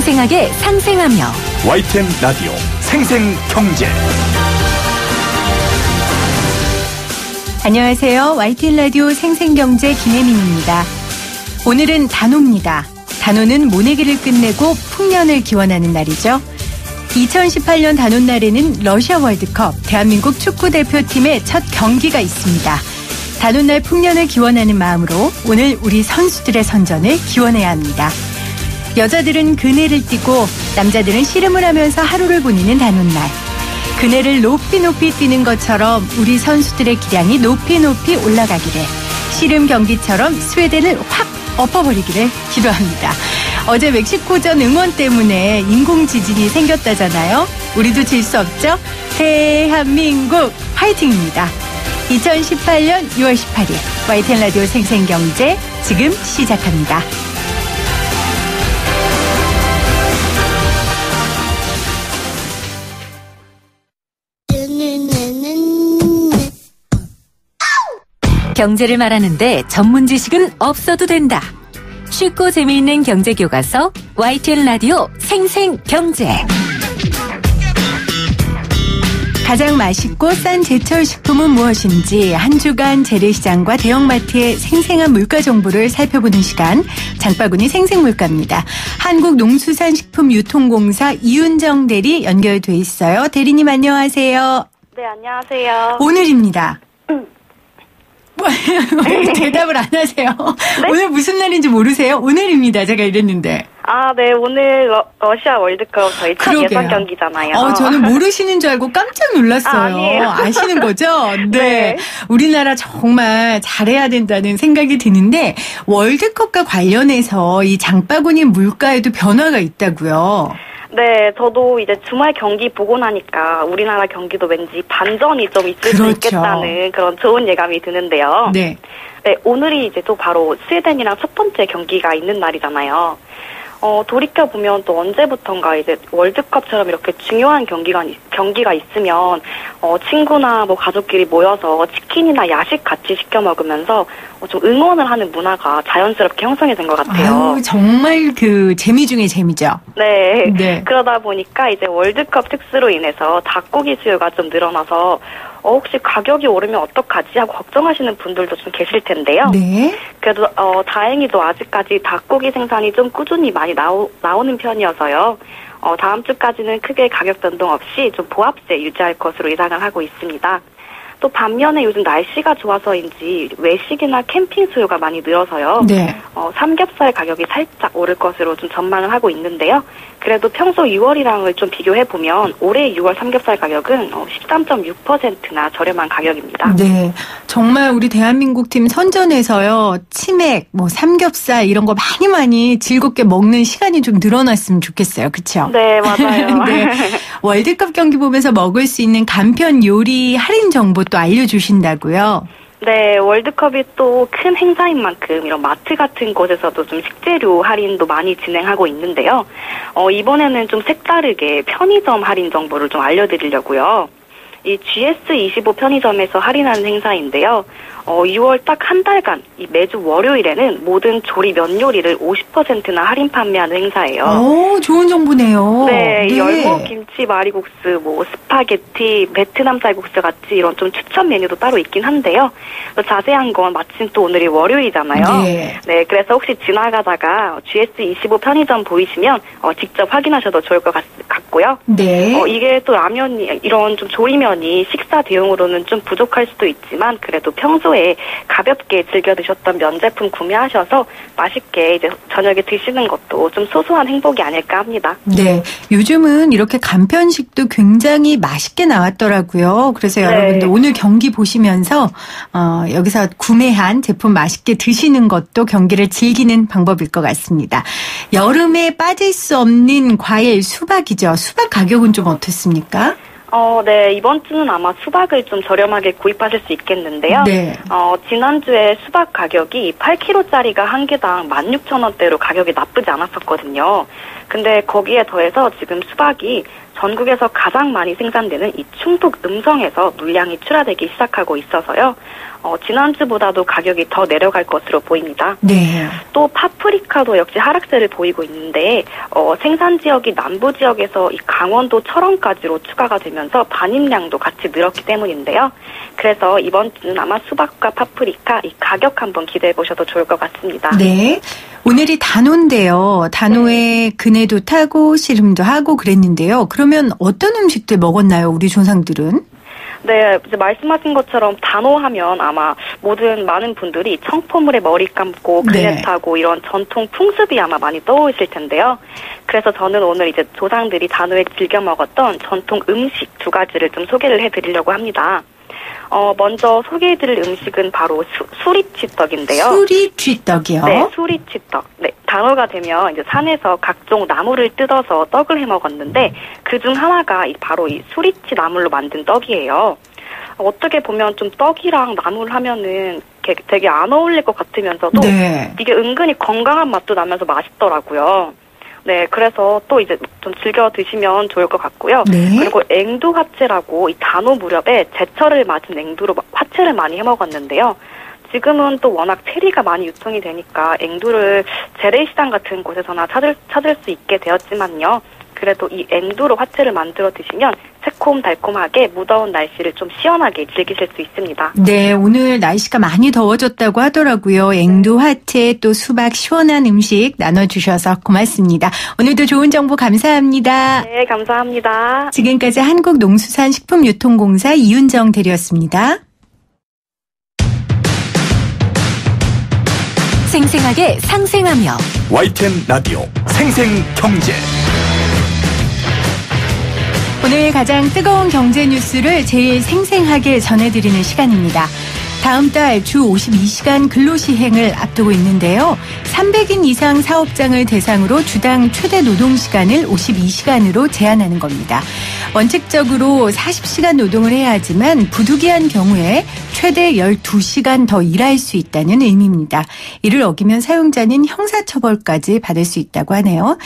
생생하게 상생하며 YTN 라디오 생생경제. 안녕하세요. YTN 라디오 생생경제 김혜민입니다. 오늘은 단오입니다. 단오는 모내기를 끝내고 풍년을 기원하는 날이죠. 2018년 단오날에는 러시아 월드컵 대한민국 축구대표팀의 첫 경기가 있습니다. 단오날 풍년을 기원하는 마음으로 오늘 우리 선수들의 선전을 기원해야 합니다. 여자들은 그네를 띄고 남자들은 씨름을 하면서 하루를 보내는 단오날. 그네를 높이 높이 뛰는 것처럼 우리 선수들의 기량이 높이 높이 올라가기를, 씨름 경기처럼 스웨덴을 확 엎어버리기를 기도합니다. 어제 멕시코전 응원 때문에 인공지진이 생겼다잖아요. 우리도 질 수 없죠? 대한민국 화이팅입니다. 2018년 6월 18일 YTN 라디오 생생경제 지금 시작합니다. 경제를 말하는데 전문 지식은 없어도 된다. 쉽고 재미있는 경제 교과서 YTN 라디오 생생경제. 가장 맛있고 싼 제철 식품은 무엇인지 한 주간 재래시장과 대형마트의 생생한 물가 정보를 살펴보는 시간, 장바구니 생생물가입니다. 한국농수산식품유통공사 이윤정 대리 연결돼 있어요. 대리님 안녕하세요. 네, 안녕하세요. 오늘입니다. 왜 대답을 안 하세요? 네? 오늘 무슨 날인지 모르세요? 오늘입니다. 제가 이랬는데. 아, 네. 오늘 러시아 월드컵 저희 첫 예선 경기잖아요. 저는 모르시는 줄 알고 깜짝 놀랐어요. 아시는 거죠? 네. 네. 우리나라 정말 잘해야 된다는 생각이 드는데 월드컵과 관련해서 이 장바구니 물가에도 변화가 있다고요. 네, 저도 이제 주말 경기 보고 나니까 우리나라 경기도 왠지 반전이 좀 있을 수 있겠다는 그런 좋은 예감이 드는데요. 네. 네, 오늘이 이제 또 바로 스웨덴이랑 첫 번째 경기가 있는 날이잖아요. 돌이켜보면 또 언제부턴가 이제 월드컵처럼 이렇게 중요한 경기가 있으면, 친구나 뭐 가족끼리 모여서 치킨이나 야식 같이 시켜 먹으면서 좀 응원을 하는 문화가 자연스럽게 형성이 된 것 같아요. 아유, 정말 그 재미 중에 재미죠. 네. 네. 그러다 보니까 이제 월드컵 특수로 인해서 닭고기 수요가 좀 늘어나서 혹시 가격이 오르면 어떡하지 하고 걱정하시는 분들도 좀 계실 텐데요. 네. 그래도 다행히도 아직까지 닭고기 생산이 좀 꾸준히 많이 나오는 편이어서요. 다음 주까지는 크게 가격 변동 없이 좀 보합세 유지할 것으로 예상을 하고 있습니다. 또 반면에 요즘 날씨가 좋아서인지 외식이나 캠핑 수요가 많이 늘어서요. 네. 삼겹살 가격이 살짝 오를 것으로 좀 전망을 하고 있는데요. 그래도 평소 6월이랑을 좀 비교해보면 올해 6월 삼겹살 가격은 13.6%나 저렴한 가격입니다. 네. 정말 우리 대한민국 팀 선전에서요. 치맥, 삼겹살 이런 거 많이 즐겁게 먹는 시간이 좀 늘어났으면 좋겠어요. 그렇죠? 네, 맞아요. 네. 월드컵 경기 보면서 먹을 수 있는 간편 요리 할인 정보 또 알려주신다고요? 네, 월드컵이 또 큰 행사인 만큼 이런 마트 같은 곳에서도 좀 식재료 할인도 많이 진행하고 있는데요. 이번에는 좀 색다르게 편의점 할인 정보를 좀 알려드리려고요. 이 GS25 편의점에서 할인하는 행사인데요. 6월 딱 한 달간 이 매주 월요일에는 모든 조리 면 요리를 50%나 할인 판매하는 행사예요. 오, 좋은 정보네요. 네, 네. 열무 김치 마리국수, 스파게티, 베트남 쌀국수 같이 이런 좀 추천 메뉴도 따로 있긴 한데요. 자세한 건 마침 또 오늘이 월요일이잖아요. 네. 네, 그래서 혹시 지나가다가 GS25 편의점 보이시면 직접 확인하셔도 좋을 것 같고요. 네. 이게 또 라면이 이런 좀 조리면이 식사 대용으로는 좀 부족할 수도 있지만 그래도 평소에 가볍게 즐겨 드셨던 면 제품 구매하셔서 맛있게 이제 저녁에 드시는 것도 좀 소소한 행복이 아닐까 합니다. 네, 요즘은 이렇게 간편식도 굉장히 맛있게 나왔더라고요. 그래서 여러분들 오늘 경기 보시면서 여기서 구매한 제품 맛있게 드시는 것도 경기를 즐기는 방법일 것 같습니다. 여름에 빠질 수 없는 과일 수박이죠. 수박 가격은 좀 어떻습니까? 네, 이번 주는 아마 수박을 좀 저렴하게 구입하실 수 있겠는데요. 네. 지난주에 수박 가격이 8kg짜리가 한 개당 16,000원대로 가격이 나쁘지 않았었거든요. 근데 거기에 더해서 지금 수박이 전국에서 가장 많이 생산되는 이 충북 음성에서 물량이 출하되기 시작하고 있어서요. 지난주보다도 가격이 더 내려갈 것으로 보입니다. 네. 또 파프리카도 역시 하락세를 보이고 있는데 생산 지역이 남부 지역에서 이 강원도 철원까지로 추가가 되면서 반입량도 같이 늘었기 때문인데요. 그래서 이번 주는 아마 수박과 파프리카 이 가격 한번 기대해 보셔도 좋을 것 같습니다. 네. 오늘이 단오인데요. 단오에 그네도 타고 씨름도 하고 그랬는데요. 그러면 어떤 음식들 먹었나요? 우리 조상들은? 네, 이제 말씀하신 것처럼 단오하면 아마 많은 분들이 청포물에 머리 감고 그네 네. 타고 이런 전통 풍습이 아마 많이 떠오르실 텐데요. 그래서 저는 오늘 이제 조상들이 단오에 즐겨 먹었던 전통 음식 2가지를 좀 소개를 해드리려고 합니다. 먼저 소개해드릴 음식은 바로 수리치떡인데요. 수리치떡이요? 네, 수리치떡. 네, 단오가 되면 이제 산에서 각종 나무를 뜯어서 떡을 해 먹었는데 그중 하나가 바로 이 수리치 나물로 만든 떡이에요. 어떻게 보면 좀 떡이랑 나물 하면은 되게 안 어울릴 것 같으면서도 네. 이게 은근히 건강한 맛도 나면서 맛있더라고요. 네, 그래서 또 이제 좀 즐겨 드시면 좋을 것 같고요. 네. 그리고 앵두 화채라고 이 단오 무렵에 제철을 맞은 앵두로 화채를 많이 해 먹었는데요. 지금은 또 워낙 체리가 많이 유통이 되니까 앵두를 재래시장 같은 곳에서나 찾을 수 있게 되었지만요. 그래도 이 앵두로 화채를 만들어 드시면 새콤달콤하게 무더운 날씨를 좀 시원하게 즐기실 수 있습니다. 네, 오늘 날씨가 많이 더워졌다고 하더라고요. 앵두, 화채, 또 수박 시원한 음식 나눠주셔서 고맙습니다. 오늘도 좋은 정보 감사합니다. 네, 감사합니다. 지금까지 한국농수산식품유통공사 이윤정 대리였습니다. 생생하게 상생하며 YTN 라디오 생생경제. 오늘 가장 뜨거운 경제 뉴스를 제일 생생하게 전해드리는 시간입니다. 다음 달 주 52시간 근로시행을 앞두고 있는데요. 300인 이상 사업장을 대상으로 주당 최대 노동시간을 52시간으로 제한하는 겁니다. 원칙적으로 40시간 노동을 해야 하지만 부득이한 경우에 최대 12시간 더 일할 수 있다는 의미입니다. 이를 어기면 사용자는 형사처벌까지 받을 수 있다고 하네요.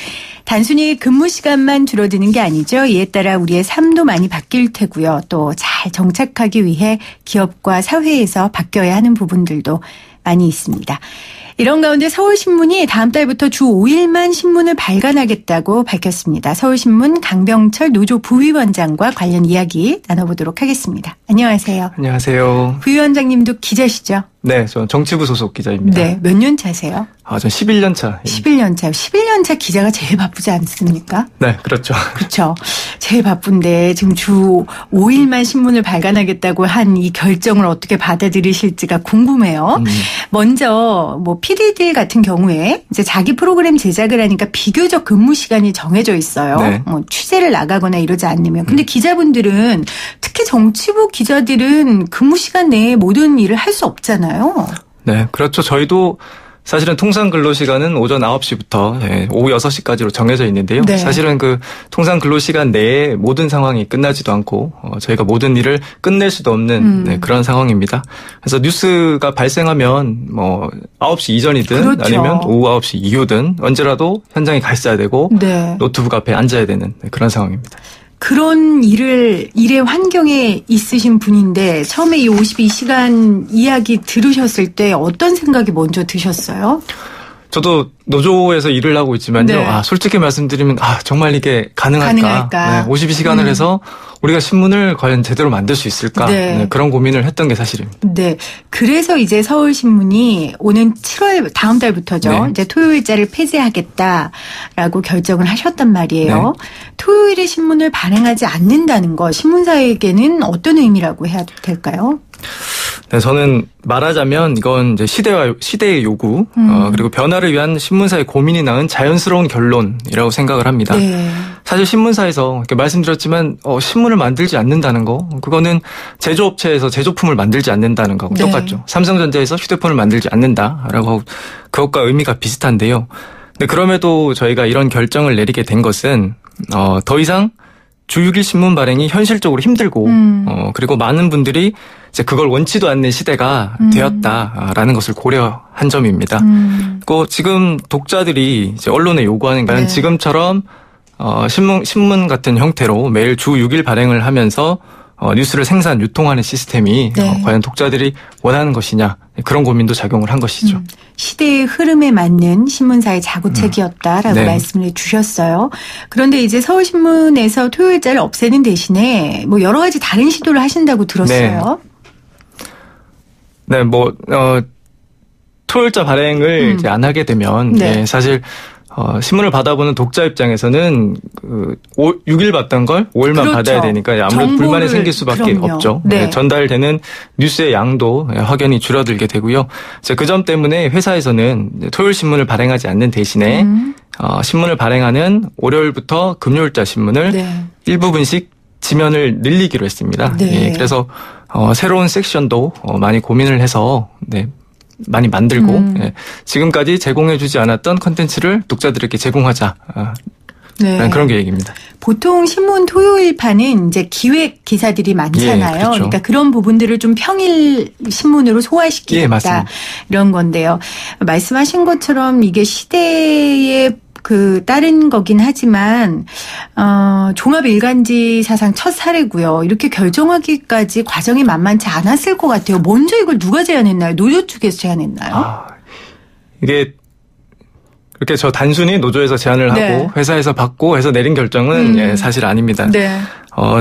단순히 근무 시간만 줄어드는 게 아니죠. 이에 따라 우리의 삶도 많이 바뀔 테고요. 또 잘 정착하기 위해 기업과 사회에서 바뀌어야 하는 부분들도 많이 있습니다. 이런 가운데 서울신문이 다음 달부터 주 5일만 신문을 발간하겠다고 밝혔습니다. 서울신문 강병철 노조 부위원장과 관련 이야기 나눠보도록 하겠습니다. 안녕하세요. 안녕하세요. 부위원장님도 기자시죠? 네, 저는 정치부 소속 기자입니다. 네, 몇 년 차세요? 전 11년 차. 11년 차. 11년 차 기자가 제일 바쁘지 않습니까? 네, 그렇죠. 그렇죠. 제일 바쁜데 지금 주 5일만 신문을 발간하겠다고 한 이 결정을 어떻게 받아들이실지가 궁금해요. 먼저 PD들 같은 경우에 이제 자기 프로그램 제작을 하니까 비교적 근무 시간이 정해져 있어요. 네. 취재를 나가거나 이러지 않으면. 근데 기자분들은 특히 정치부 기자들은 근무 시간 내에 모든 일을 할 수 없잖아요. 네, 그렇죠. 저희도 사실은 통상 근로시간은 오전 9시부터 오후 6시까지로 정해져 있는데요. 네. 사실은 그 통상 근로시간 내에 모든 상황이 끝나지도 않고 저희가 모든 일을 끝낼 수도 없는 그런 상황입니다. 그래서 뉴스가 발생하면 9시 이전이든 그렇죠. 아니면 오후 9시 이후든 언제라도 현장에 가 있어야 되고 네. 노트북 앞에 앉아야 되는 그런 상황입니다. 그런 일의 환경에 있으신 분인데 처음에 이 52시간 이야기 들으셨을 때 어떤 생각이 먼저 드셨어요? 저도 노조에서 일을 하고 있지만요. 네. 솔직히 말씀드리면 정말 이게 가능할까? 네, 52시간을 해서 우리가 신문을 과연 제대로 만들 수 있을까? 네. 네, 그런 고민을 했던 게 사실입니다. 네. 그래서 이제 서울신문이 오는 7월 다음 달부터죠. 네. 이제 토요일자를 폐지하겠다라고 결정을 하셨단 말이에요. 네. 토요일에 신문을 발행하지 않는다는 거 신문사에게는 어떤 의미라고 해야 될까요? 네, 저는 말하자면 이건 이제 시대의 요구, 그리고 변화를 위한 신문사의 고민이 낳은 자연스러운 결론이라고 생각을 합니다. 네. 사실 신문사에서 이렇게 말씀드렸지만 신문을 만들지 않는다는 거, 그거는 제조업체에서 제조품을 만들지 않는다는 거하고 네. 똑같죠. 삼성전자에서 휴대폰을 만들지 않는다라고 그것과 의미가 비슷한데요. 근데 그럼에도 저희가 이런 결정을 내리게 된 것은 더 이상 주 6일 신문 발행이 현실적으로 힘들고 그리고 많은 분들이 이제 그걸 원치도 않는 시대가 되었다라는 것을 고려한 점입니다. 그리고 지금 독자들이 이제 언론에 요구하는 건 네. 지금처럼 신문 같은 형태로 매일 주 6일 발행을 하면서 뉴스를 생산, 유통하는 시스템이 네. 과연 독자들이 원하는 것이냐 그런 고민도 작용을 한 것이죠. 시대의 흐름에 맞는 신문사의 자구책이었다라고 네. 말씀을 주셨어요. 그런데 이제 서울신문에서 토요일자를 없애는 대신에 뭐 여러 가지 다른 시도를 하신다고 들었어요. 네, 토요일자 발행을 이제 안 하게 되면 네. 사실 신문을 받아보는 독자 입장에서는 6일 받던 걸 5일만 그렇죠. 받아야 되니까 아무래도 정보를, 불만이 생길 수밖에 그럼요. 없죠. 네. 전달되는 뉴스의 양도 확연히 줄어들게 되고요. 그 점 때문에 회사에서는 토요일 신문을 발행하지 않는 대신에 신문을 발행하는 월요일부터 금요일자 신문을 네. 일부분씩 지면을 늘리기로 했습니다. 네. 그래서 새로운 сек션도 많이 고민을 해서 많이 만들고 지금까지 제공해주지 않았던 컨텐츠를 독자들에게 제공하자. 네. 그런 계획입니다. 보통 신문 토요일판은 이제 기획 기사들이 많잖아요. 예, 그렇죠. 그러니까 그런 부분들을 좀 평일 신문으로 소화시키겠다. 예, 맞습니다. 이런 건데요. 말씀하신 것처럼 이게 시대의 따른 거긴 하지만, 종합일간지 사상 첫 사례고요. 이렇게 결정하기까지 과정이 만만치 않았을 것 같아요. 먼저 이걸 누가 제안했나요? 노조 쪽에서 제안했나요? 이게, 그렇게 단순히 노조에서 제안을 네. 하고 회사에서 받고 해서 내린 결정은 사실 아닙니다. 네.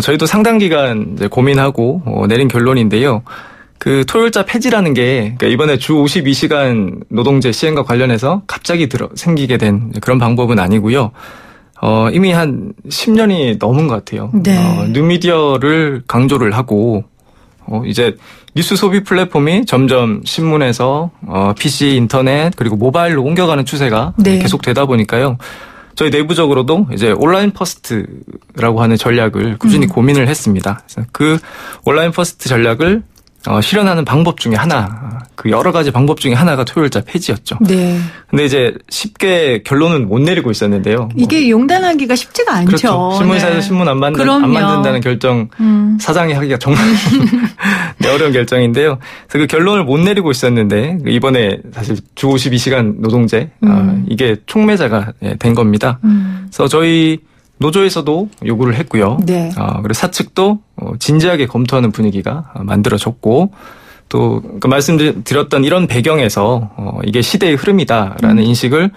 저희도 상당 기간 이제 고민하고 내린 결론인데요. 토요일자 폐지라는 게 그러니까 이번에 주 52시간 노동제 시행과 관련해서 갑자기 생기게 된 그런 방법은 아니고요. 이미 한 10년이 넘은 것 같아요. 네. 뉴미디어를 강조를 하고 이제 뉴스 소비 플랫폼이 점점 신문에서 PC, 인터넷 그리고 모바일로 옮겨가는 추세가 네. 계속 되다 보니까요. 저희 내부적으로도 이제 온라인 퍼스트라고 하는 전략을 꾸준히 고민을 했습니다. 그래서 그 온라인 퍼스트 전략을 실현하는 방법 중에 하나, 여러 가지 방법 중에 하나가 토요일자 폐지였죠. 네. 근데 이제 쉽게 결론은 못 내리고 있었는데요. 이게 용단하기가 쉽지가 않죠. 그렇죠. 신문사에서 네. 신문 안 그럼요. 만든다는 결정, 사장이 하기가 정말 어려운 결정인데요. 그래서 그 결론을 못 내리고 있었는데, 이번에 사실 주 52시간 노동제, 이게 촉매자가 된 겁니다. 그래서 저희 노조에서도 요구를 했고요. 네. 그리고 사측도 진지하게 검토하는 분위기가 만들어졌고 또 말씀드렸던 이런 배경에서 이게 시대의 흐름이다라는 인식을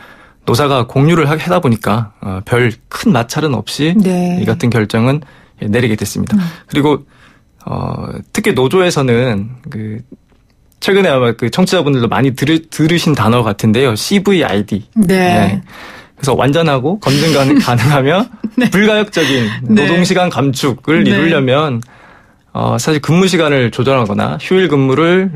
노사가 공유를 하다 보니까 별 큰 마찰은 없이 네. 이 같은 결정은 내리게 됐습니다. 그리고 특히 노조에서는 최근에 아마 청취자분들도 많이 들으신 단어 같은데요. CVID. 네. 그래서 완전하고 검증 가능하며 네. 불가역적인 네. 노동시간 감축을 네. 이루려면 사실 근무 시간을 조절하거나 휴일 근무를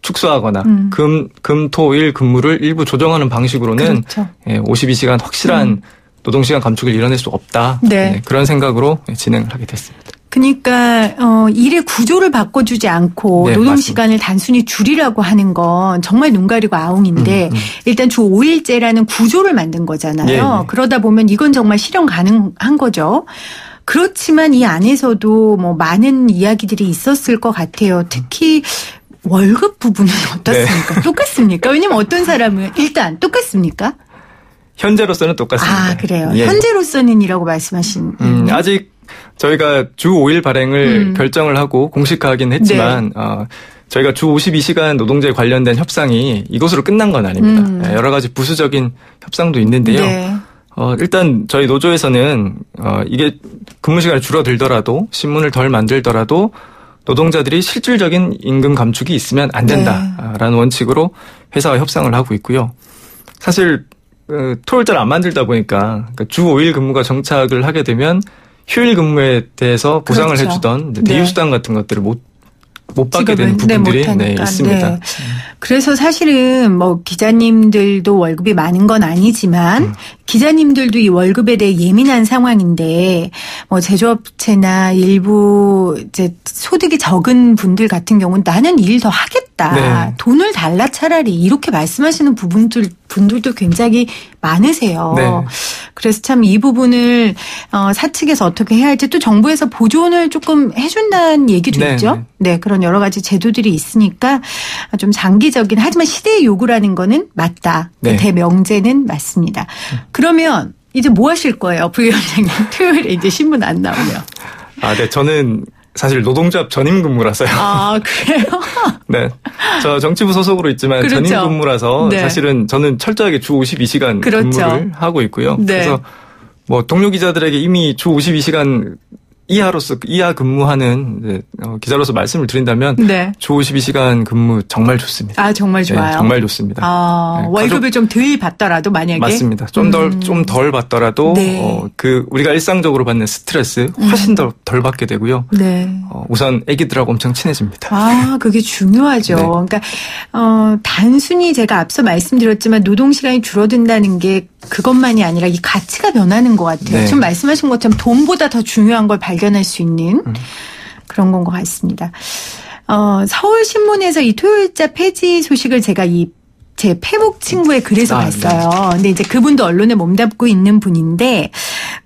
축소하거나 금, 토, 일 근무를 일부 조정하는 방식으로는 그렇죠. 52시간 확실한 노동시간 감축을 이뤄낼 수 없다. 네. 그런 생각으로 진행을 하게 됐습니다. 그러니까 일의 구조를 바꿔주지 않고 네, 노동시간을 단순히 줄이라고 하는 건 정말 눈 가리고 아웅인데 일단 주 5일제라는 구조를 만든 거잖아요. 네. 그러다 보면 이건 정말 실현 가능한 거죠. 그렇지만 이 안에서도 뭐 많은 이야기들이 있었을 것 같아요. 특히 월급 부분은 어떻습니까? 네. 똑같습니까? 왜냐면 어떤 사람은 일단 똑같습니까? 현재로서는 똑같습니다. 아, 그래요. 예. 현재로서는이라고 말씀하신. 아직 저희가 주 5일 발행을 결정을 하고 공식화하긴 했지만 저희가 주 52시간 노동제에 관련된 협상이 이것으로 끝난 건 아닙니다. 여러 가지 부수적인 협상도 있는데요. 네. 일단 저희 노조에서는 이게 근무 시간이 줄어들더라도 신문을 덜 만들더라도 노동자들이 실질적인 임금 감축이 있으면 안 된다라는 원칙으로 회사와 협상을 하고 있고요. 사실 토요일자를 안 만들다 보니까 주 5일 근무가 정착을 하게 되면 휴일 근무에 대해서 보상을 그렇죠. 해주던 네. 대유수당 같은 것들을 못 받게 되는 부분들이 있습니다. 네. 그래서 사실은 뭐 기자님들도 월급이 많은 건 아니지만 기자님들도 이 월급에 대해 예민한 상황인데 뭐 제조업체나 일부 이제 소득이 적은 분들 같은 경우는 나는 일 더 하겠다. 네. 돈을 달라 차라리 이렇게 말씀하시는 분들도 굉장히 많으세요. 네. 그래서 참 이 부분을 사측에서 어떻게 해야 할지 또 정부에서 보존을 조금 해준다는 얘기도 네. 있죠. 네, 그런 여러 가지 제도들이 있으니까 좀 장기적인 하지만 시대의 요구라는 거는 맞다. 네. 대명제는 맞습니다. 그러면 이제 뭐 하실 거예요, 부위원장님? 토요일에 이제 신문 안 나오면. 네. 저는 사실 노동조합 전임 근무라서요. 아, 그래요? 네. 저 정치부 소속으로 있지만 그렇죠. 전임 근무라서 네. 사실은 저는 철저하게 주 52시간 그렇죠. 근무를 하고 있고요. 네. 그래서 뭐 동료 기자들에게 이미 주 52시간 이하 근무하는 이제 기자로서 말씀을 드린다면 네. 주 52시간 근무 정말 좋습니다. 아, 정말 좋아요. 네, 정말 좋습니다. 네, 월급을 좀 덜 받더라도 만약에 맞습니다. 좀 덜 받더라도 네. 우리가 일상적으로 받는 스트레스 훨씬 덜 받게 되고요. 네. 우선 아기들하고 엄청 친해집니다. 그게 중요하죠. 네. 그러니까 단순히 제가 앞서 말씀드렸지만 노동 시간이 줄어든다는 게 그것만이 아니라 이 가치가 변하는 것 같아요. 네. 지금 말씀하신 것처럼 돈보다 더 중요한 걸 발견할 수 있는 그런 건 것 같습니다. 서울신문에서 이 토요일자 폐지 소식을 제가 제 페북 친구의 글에서 봤어요. 네. 근데 이제 그분도 언론에 몸담고 있는 분인데,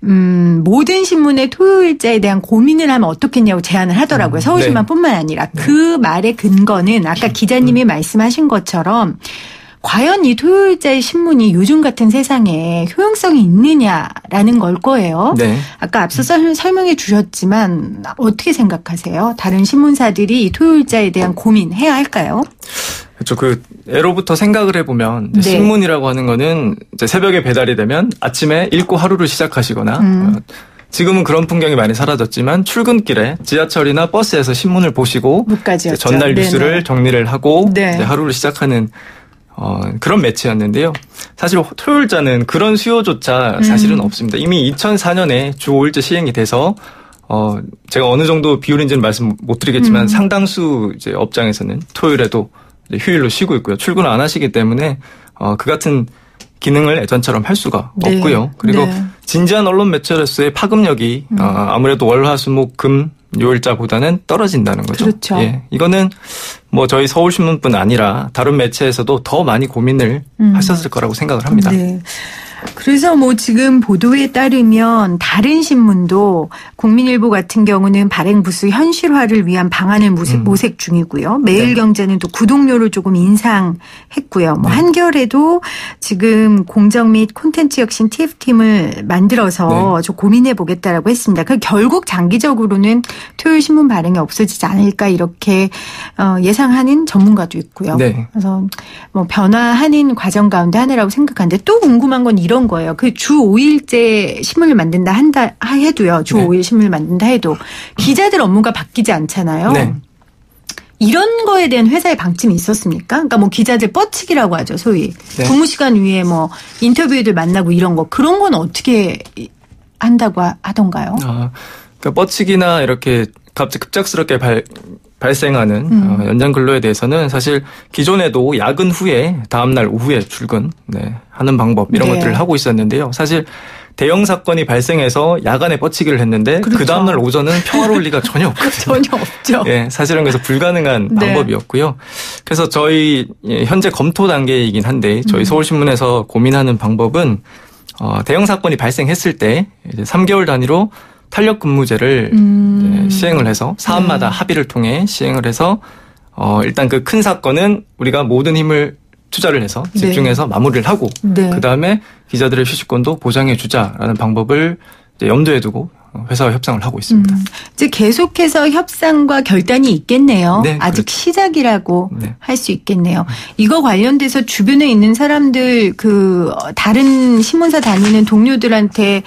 모든 신문의 토요일자에 대한 고민을 하면 어떻겠냐고 제안을 하더라고요. 서울신문뿐만 아니라. 그 말의 근거는 아까 기자님이 말씀하신 것처럼 과연 이 토요일자의 신문이 요즘 같은 세상에 효용성이 있느냐라는 걸 거예요. 네. 아까 앞서 설명해 주셨지만 어떻게 생각하세요? 다른 신문사들이 이 토요일자에 대한 고민해야 할까요? 그렇죠. 예로부터 생각을 해보면 네. 신문이라고 하는 거는 이제 새벽에 배달이 되면 아침에 읽고 하루를 시작하시거나 지금은 그런 풍경이 많이 사라졌지만 출근길에 지하철이나 버스에서 신문을 보시고 무까지였죠. 전날 뉴스를 네네. 정리를 하고 네. 이제 하루를 시작하는 그런 매체였는데요. 사실 토요일자는 그런 수요조차 사실은 없습니다. 이미 2004년에 주 5일제 시행이 돼서 제가 어느 정도 비율인지는 말씀 못 드리겠지만 상당수 이제 업장에서는 토요일에도 이제 휴일로 쉬고 있고요. 출근을 안 하시기 때문에 그 같은 기능을 예전처럼 할 수가 네. 없고요. 그리고 네. 진지한 언론 매체로서의 파급력이 아무래도 월화수목금 요일자보다는 떨어진다는 거죠. 그렇죠. 예, 이거는 뭐 저희 서울신문뿐 아니라 다른 매체에서도 더 많이 고민을 하셨을 거라고 생각을 합니다. 네. 그래서 뭐 지금 보도에 따르면 다른 신문도 국민일보 같은 경우는 발행 부수 현실화를 위한 방안을 모색 중이고요. 매일경제는 또 구독료를 조금 인상했고요. 뭐 한겨레도 지금 공정 및 콘텐츠 혁신 TF팀을 만들어서 좀 고민해 보겠다라고 했습니다. 그 결국 장기적으로는 토요일 신문 발행이 없어지지 않을까 이렇게 예상하는 전문가도 있고요. 네. 그래서 뭐 변화하는 과정 가운데 하나라고 생각하는데 또 궁금한 건 이런 거예요. 그 주 5일제 신문을 만든다 해도요. 주 5일 신문을 만든다 해도 기자들 업무가 바뀌지 않잖아요. 네. 이런 거에 대한 회사의 방침이 있었습니까? 그러니까 뭐 기자들 뻗치기라고 하죠, 소위. 네. 근무 시간 위에 뭐 인터뷰들 만나고 이런 거 그런 건 어떻게 한다고 하던가요? 그러니까 뻗치기나 이렇게 갑자기 급작스럽게 발생하는 연장 근로에 대해서는 사실 기존에도 야근 후에 다음날 오후에 출근 하는 방법 이런 것들을 하고 있었는데요. 사실 대형 사건이 발생해서 야간에 뻗치기를 했는데 그렇죠. 그 다음날 오전은 평화로울 리가 전혀 없거든요. 전혀 없죠. 예, 사실은 그래서 불가능한 방법이었고요. 그래서 저희 현재 검토 단계이긴 한데 저희 서울신문에서 고민하는 방법은 대형 사건이 발생했을 때 이제 3개월 단위로 탄력 근무제를 시행을 해서 사업마다 합의를 통해 시행을 해서 일단 그 큰 사건은 우리가 모든 힘을 투자를 해서 집중해서 마무리를 하고 그다음에 기자들의 휴식권도 보장해 주자라는 방법을 이제 염두에 두고 회사와 협상을 하고 있습니다. 이제 계속해서 협상과 결단이 있겠네요. 네, 아직 그렇죠. 시작이라고 할 수 있겠네요. 이거 관련돼서 주변에 있는 사람들 다른 신문사 다니는 동료들한테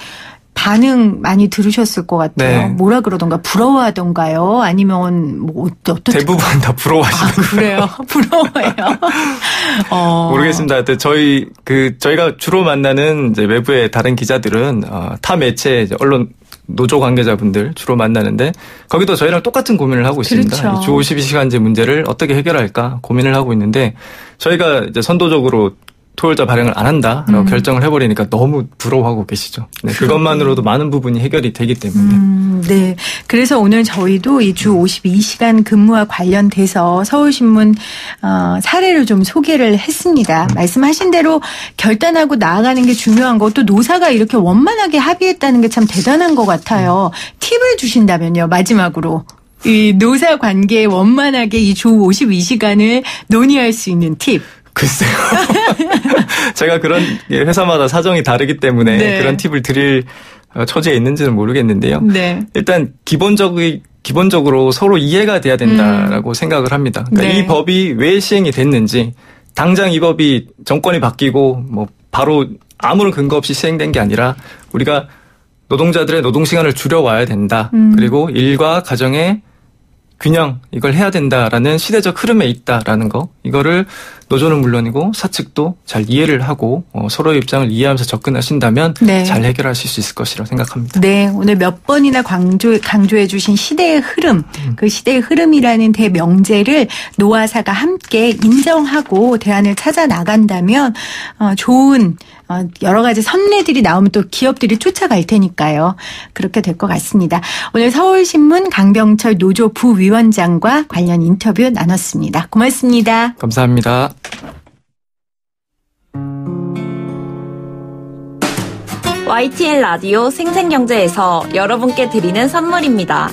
반응 많이 들으셨을 것 같아요. 네. 뭐라 그러던가 부러워하던가요? 아니면 뭐 어떻게? 대부분 다 부러워하시는 그래요? 부러워해요? 모르겠습니다. 저희가 주로 만나는 이제 외부의 다른 기자들은 타 매체 이제 언론 노조 관계자분들 주로 만나는데 거기도 저희랑 똑같은 고민을 하고 있습니다. 그렇죠. 주 52시간제 문제를 어떻게 해결할까 고민을 하고 있는데 저희가 이제 선도적으로 토요일자 발행을 안 한다라고 결정을 해버리니까 너무 부러워하고 계시죠. 네, 그것만으로도 많은 부분이 해결이 되기 때문에. 네. 그래서 오늘 저희도 이 주 52시간 근무와 관련돼서 서울신문 사례를 좀 소개를 했습니다. 말씀하신 대로 결단하고 나아가는 게 중요한 거 또 노사가 이렇게 원만하게 합의했다는 게 참 대단한 것 같아요. 팁을 주신다면요. 마지막으로. 이 노사 관계에 원만하게 이 주 52시간을 논의할 수 있는 팁. 글쎄요. 제가 그런 회사마다 사정이 다르기 때문에 네. 그런 팁을 드릴 처지에 있는지는 모르겠는데요. 네. 일단 기본적으로 서로 이해가 돼야 된다라고 생각을 합니다. 그러니까 네. 이 법이 왜 시행이 됐는지 당장 이 법이 정권이 바뀌고 뭐 바로 아무런 근거 없이 시행된 게 아니라 우리가 노동자들의 노동시간을 줄여와야 된다. 그리고 일과 가정의 균형 이걸 해야 된다라는 시대적 흐름에 있다라는 거 이거를 노조는 물론이고 사측도 잘 이해를 하고 서로의 입장을 이해하면서 접근하신다면 네. 잘 해결하실 수 있을 것이라고 생각합니다. 네, 오늘 몇 번이나 강조해 주신 시대의 흐름, 그 시대의 흐름이라는 대명제를 노아사가 함께 인정하고 대안을 찾아 나간다면 좋은 여러 가지 선례들이 나오면 또 기업들이 쫓아갈 테니까요. 그렇게 될 것 같습니다. 오늘 서울신문 강병철 노조 부위원장과 관련 인터뷰 나눴습니다. 고맙습니다. 감사합니다. YTN 라디오 생생경제에서 여러분께 드리는 선물입니다.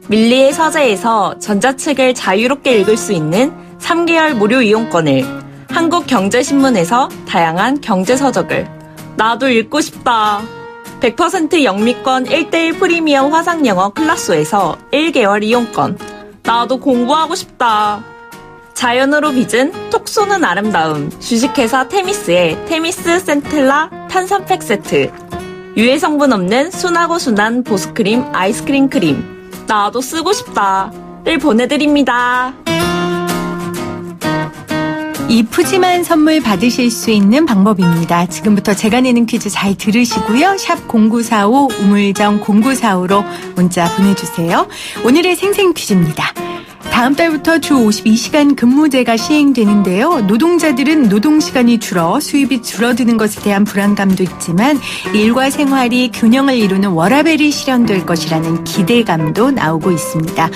밀리의 서재에서 전자책을 자유롭게 읽을 수 있는 3개월 무료 이용권을, 한국경제신문에서 다양한 경제서적을, 나도 읽고 싶다. 100% 영미권 1:1 프리미엄 화상영어 클라소에서 1개월 이용권, 나도 공부하고 싶다. 자연으로 빚은 톡 쏘는 아름다움, 주식회사 테미스의 테미스 센텔라 탄산팩 세트, 유해 성분 없는 순하고 순한 보습크림 아이스크림 크림, 나도 쓰고 싶다를 보내드립니다. 이 푸짐한 선물 받으실 수 있는 방법입니다. 지금부터 제가 내는 퀴즈 잘 들으시고요. 샵 0945 우물정 0945로 문자 보내주세요. 오늘의 생생 퀴즈입니다. 다음 달부터 주 52시간 근무제가 시행되는데요. 노동자들은 노동시간이 줄어 수입이 줄어드는 것에 대한 불안감도 있지만 일과 생활이 균형을 이루는 워라밸이 실현될 것이라는 기대감도 나오고 있습니다.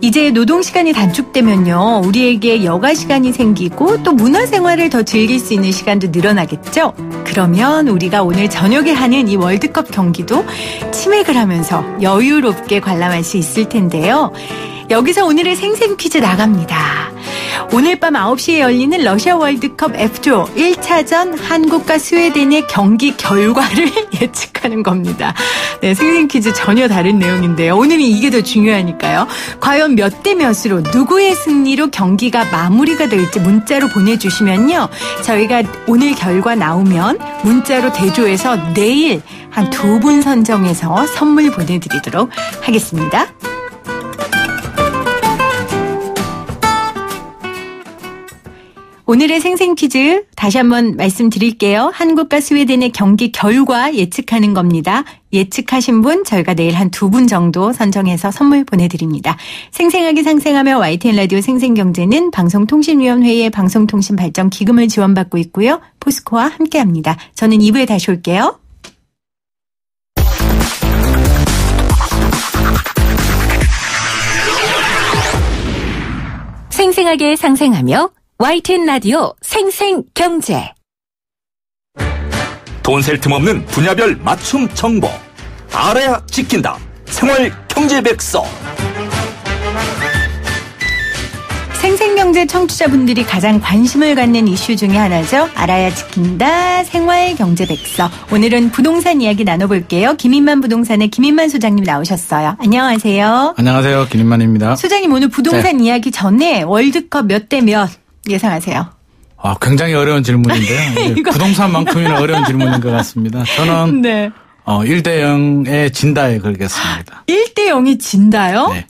이제 노동시간이 단축되면요. 우리에게 여가시간이 생기고 또 문화생활을 더 즐길 수 있는 시간도 늘어나겠죠. 그러면 우리가 오늘 저녁에 하는 이 월드컵 경기도 치맥을 하면서 여유롭게 관람할 수 있을 텐데요. 여기서 오늘의 생생 퀴즈 나갑니다. 오늘 밤 9시에 열리는 러시아 월드컵 F조 1차전 한국과 스웨덴의 경기 결과를 예측하는 겁니다. 네, 생생 퀴즈 전혀 다른 내용인데요. 오늘은 이게 더 중요하니까요. 과연 몇 대 몇으로 누구의 승리로 경기가 마무리가 될지 문자로 보내주시면요. 저희가 오늘 결과 나오면 문자로 대조해서 내일 한 2분 선정해서 선물 보내드리도록 하겠습니다. 오늘의 생생 퀴즈 다시 한번 말씀드릴게요. 한국과 스웨덴의 경기 결과 예측하는 겁니다. 예측하신 분 저희가 내일 한 2분 정도 선정해서 선물 보내드립니다. 생생하게 상생하며 YTN 라디오 생생경제는 방송통신위원회의 방송통신발전기금을 지원받고 있고요. 포스코와 함께합니다. 저는 2부에 다시 올게요. 생생하게 상생하며 YTN 라디오 생생경제. 돈 셀 틈 없는 분야별 맞춤 정보. 알아야 지킨다. 생활경제백서. 생생경제 청취자분들이 가장 관심을 갖는 이슈 중에 하나죠. 알아야 지킨다 생활경제백서. 오늘은 부동산 이야기 나눠볼게요. 김인만 부동산의 김인만 소장님 나오셨어요. 안녕하세요. 안녕하세요. 김인만입니다. 소장님 오늘 부동산 이야기 전에 월드컵 몇 대 몇 예상하세요? 굉장히 어려운 질문인데요. 부동산만큼이나 어려운 질문인 것 같습니다. 저는 네. 1대 0의 진다에 걸겠습니다. 1대 0이 진다요? 네.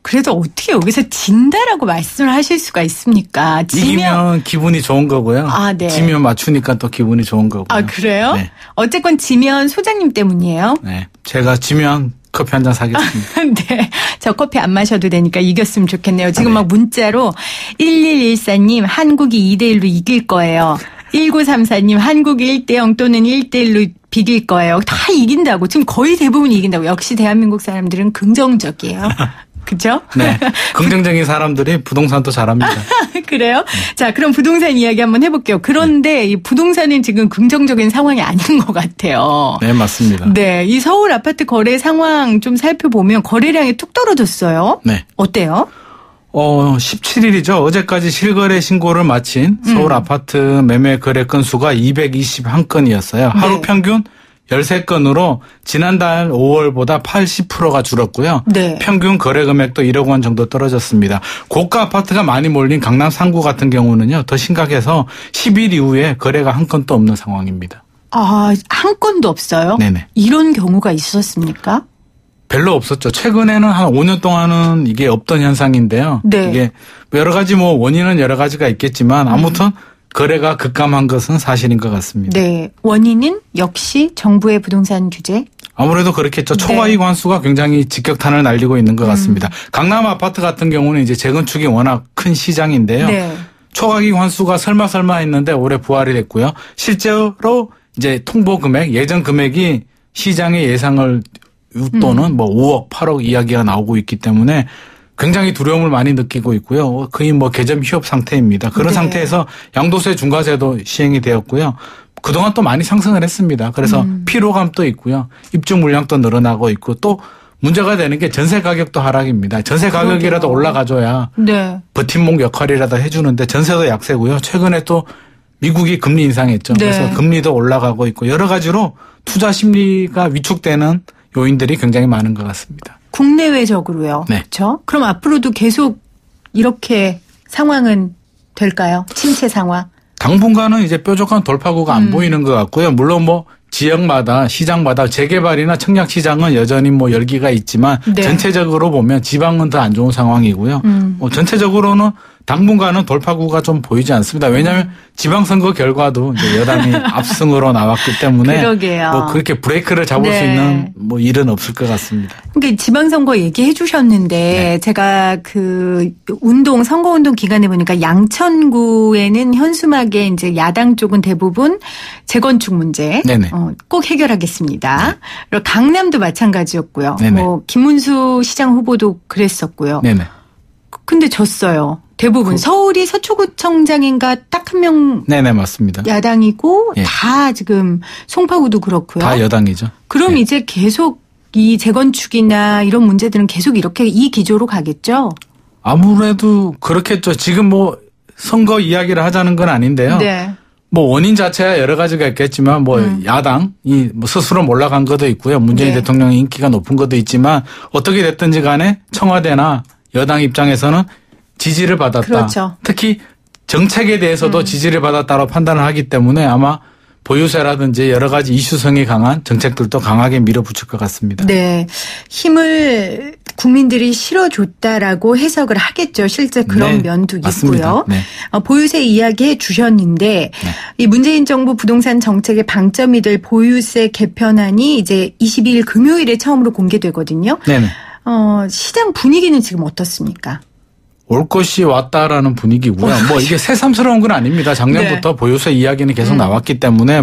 그래도 어떻게 여기서 진다라고 말씀을 하실 수가 있습니까? 이기면 기분이 좋은 거고요. 네. 지면 맞추니까 또 기분이 좋은 거고요. 아, 그래요? 네. 어쨌건 지면 소장님 때문이에요? 네. 제가 지면 커피 한 잔 사겠습니다. 네. 저 커피 안 마셔도 되니까 이겼으면 좋겠네요. 지금 네. 막 문자로 1114님 한국이 2대1로 이길 거예요. 1934님 한국이 1대0 또는 1대1로 비길 거예요. 다 이긴다고. 지금 거의 대부분이 이긴다고. 역시 대한민국 사람들은 긍정적이에요. 그죠? 네. 긍정적인 사람들이 부동산도 잘합니다. 그래요? 자, 그럼 부동산 이야기 한번 해볼게요. 그런데 이 부동산은 지금 긍정적인 상황이 아닌 것 같아요. 네, 맞습니다. 네. 이 서울 아파트 거래 상황 좀 살펴보면 거래량이 뚝 떨어졌어요. 네. 어때요? 17일이죠. 어제까지 실거래 신고를 마친 서울 아파트 매매 거래 건수가 221건이었어요. 하루 평균 13건으로 지난달 5월보다 80%가 줄었고요. 네. 평균 거래 금액도 1억 원 정도 떨어졌습니다. 고가 아파트가 많이 몰린 강남 상구 같은 경우는요. 더 심각해서 10일 이후에 거래가 한 건도 없는 상황입니다. 아, 한 건도 없어요? 네네. 이런 경우가 있었습니까? 별로 없었죠. 최근에는 한 5년 동안은 이게 없던 현상인데요. 네. 이게 여러 가지 원인은 여러 가지가 있겠지만 아무튼 거래가 급감한 것은 사실인 것 같습니다. 네. 원인은 역시 정부의 부동산 규제? 아무래도 그렇겠죠. 초과이익 환수가 굉장히 직격탄을 날리고 있는 것 같습니다. 강남 아파트 같은 경우는 이제 재건축이 워낙 큰 시장인데요. 네. 초과이익 환수가 설마 했는데 올해 부활이 됐고요. 실제로 이제 통보 금액, 예전 금액이 시장의 예상을 웃도는 5억, 8억 이야기가 나오고 있기 때문에 굉장히 두려움을 많이 느끼고 있고요. 거의 개점 휴업 상태입니다. 그런 네. 상태에서 양도세 중과세도 시행이 되었고요. 그동안 또 많이 상승을 했습니다. 그래서 피로감도 있고요. 입주 물량도 늘어나고 있고 또 문제가 되는 게 전세 가격도 하락입니다. 전세 가격이라도 올라가줘야 네. 버팀목 역할이라도 해주는데 전세도 약세고요. 최근에 또 미국이 금리 인상했죠. 네. 그래서 금리도 올라가고 있고 여러 가지로 투자 심리가 위축되는 요인들이 굉장히 많은 것 같습니다. 국내외적으로요. 네. 그렇죠? 그럼 앞으로도 계속 이렇게 상황은 될까요? 침체 상황. 당분간은 이제 뾰족한 돌파구가 안 보이는 것 같고요. 물론 지역마다 시장마다 재개발이나 청약 시장은 여전히 열기가 있지만 네. 전체적으로 보면 지방은 더 안 좋은 상황이고요. 전체적으로는 당분간은 돌파구가 좀 보이지 않습니다. 왜냐하면 지방선거 결과도 이제 여당이 압승으로 나왔기 때문에 그러게요. 그렇게 브레이크를 잡을 네. 수 있는 일은 없을 것 같습니다. 그러니까 지방선거 얘기해 주셨는데 네. 제가 선거운동 기간에 보니까 양천구에는 현수막에 이제 야당 쪽은 대부분 재건축 문제 네네. 꼭 해결하겠습니다. 네. 그리고 강남도 마찬가지였고요. 네네. 김문수 시장 후보도 그랬었고요. 네네. 근데 졌어요. 대부분 서울이 서초구청장인가 딱 한 명 네네 맞습니다. 야당이고 예. 다 지금 송파구도 그렇고요. 다 여당이죠. 그럼 예. 이제 계속 이 재건축이나 이런 문제들은 계속 이렇게 이 기조로 가겠죠? 아무래도 그렇겠죠. 지금 선거 이야기를 하자는 건 아닌데요. 네. 원인 자체야 여러 가지가 있겠지만 야당이 스스로 몰락한 것도 있고요. 문재인 네. 대통령의 인기가 높은 것도 있지만 어떻게 됐든지 간에 청와대나 여당 입장에서는 지지를 받았다. 그렇죠. 특히 정책에 대해서도 지지를 받았다고 판단을 하기 때문에 아마 보유세라든지 여러 가지 이슈성이 강한 정책들도 강하게 밀어붙일 것 같습니다. 네. 힘을 국민들이 실어줬다라고 해석을 하겠죠. 실제 그런 네, 면도 맞습니다. 있고요. 네. 보유세 이야기해 주셨는데 이 문재인 정부 부동산 정책의 방점이 될 보유세 개편안이 이제 22일 금요일에 처음으로 공개되거든요. 네네. 시장 분위기는 지금 어떻습니까? 올 것이 왔다라는 분위기고요. 이게 새삼스러운 건 아닙니다. 작년부터 네. 보유세 이야기는 계속 나왔기 때문에